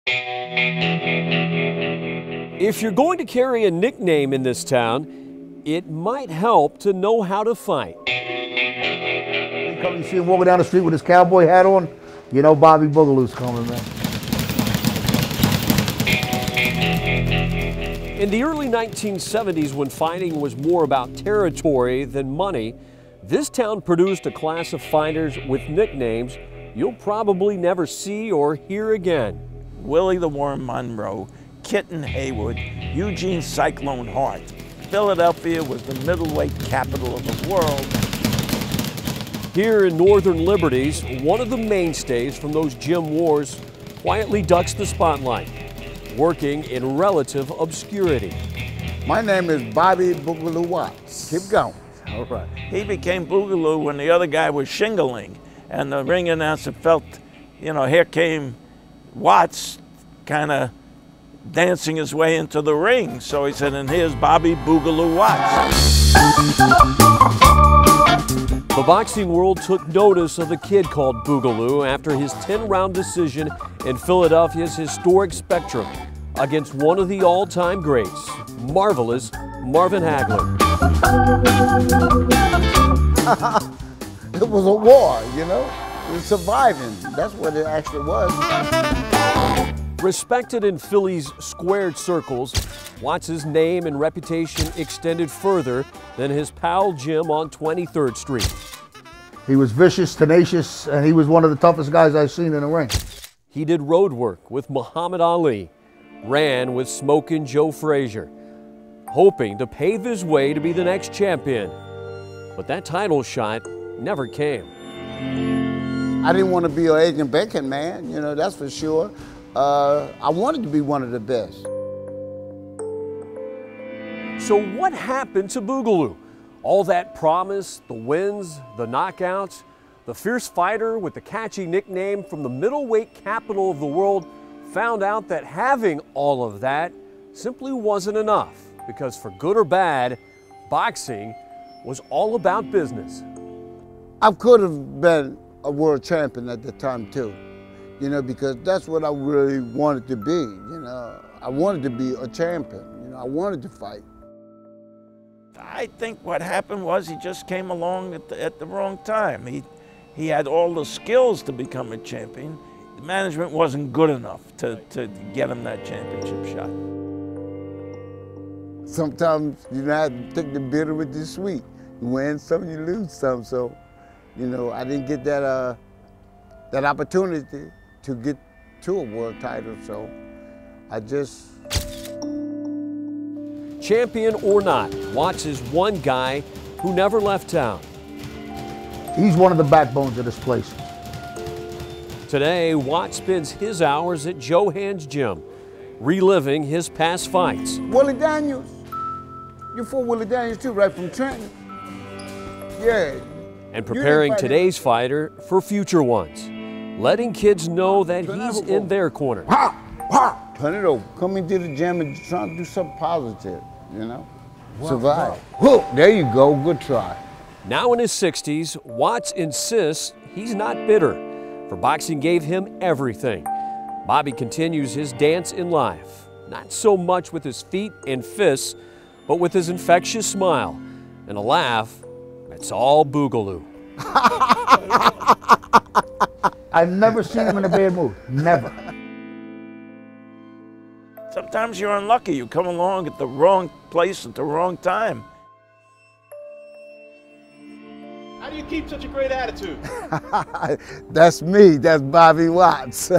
If you're going to carry a nickname in this town, it might help to know how to fight. You see him walking down the street with his cowboy hat on, you know Bobby Boogaloo's coming, man. In the early 1970s, when fighting was more about territory than money, this town produced a class of fighters with nicknames you'll probably never see or hear again. Willie the Worm Monroe, Kitten Haywood, Eugene Cyclone Hart. Philadelphia was the middleweight capital of the world. Here in Northern Liberties, one of the mainstays from those gym wars quietly ducks the spotlight, working in relative obscurity. My name is Bobby Boogaloo Watts. Keep going. All right. He became Boogaloo when the other guy was shingling, and the ring announcer felt, you know, here came Watts kind of dancing his way into the ring. So he said, and here's Bobby Boogaloo Watts. The boxing world took notice of the kid called Boogaloo after his 10-round decision in Philadelphia's historic Spectrum against one of the all-time greats, marvelous Marvin Hagler. It was a war, you know? It was surviving. That's what it actually was. Respected in Philly's squared circles, Watts' name and reputation extended further than his pal Jim on 23rd Street. He was vicious, tenacious, and he was one of the toughest guys I've seen in the ring. He did road work with Muhammad Ali, ran with Smokin' Joe Frazier, hoping to pave his way to be the next champion. But that title shot never came. I didn't want to be an Agent Bacon man, you know, that's for sure. I wanted to be one of the best. So what happened to Boogaloo? All that promise, the wins, the knockouts, the fierce fighter with the catchy nickname from the middleweight capital of the world found out that having all of that simply wasn't enough, because for good or bad, boxing was all about business. I could have been a world champion at the time too, you know, because that's what I really wanted to be, you know. I wanted to be a champion, you know, I wanted to fight. I think what happened was he just came along at the wrong time. He had all the skills to become a champion. The management wasn't good enough to get him that championship shot. Sometimes you have to take the bitter with the sweet. You win some, you lose some. So, you know, I didn't get that that opportunity to get to a world title. So I just. Champion or not, Watts is one guy who never left town. He's one of the backbones of this place. Today, Watts spends his hours at Johan's gym, reliving his past fights. Willie Daniels. You fought Willie Daniels too, right, from Trenton? Yeah. And preparing today's fighter for future ones, letting kids know that he's in their corner. Ha! Ha! Turn it over. Come into the gym and try to do something positive, you know? Wow. Survive. Whoa, there you go, good try. Now in his 60s, Watts insists he's not bitter, for boxing gave him everything. Bobby continues his dance in life, not so much with his feet and fists, but with his infectious smile and a laugh that's all Boogaloo. I've never seen him in a bad mood, never. Sometimes you're unlucky. You come along at the wrong place at the wrong time. How do you keep such a great attitude? That's me. That's Bobby Watts.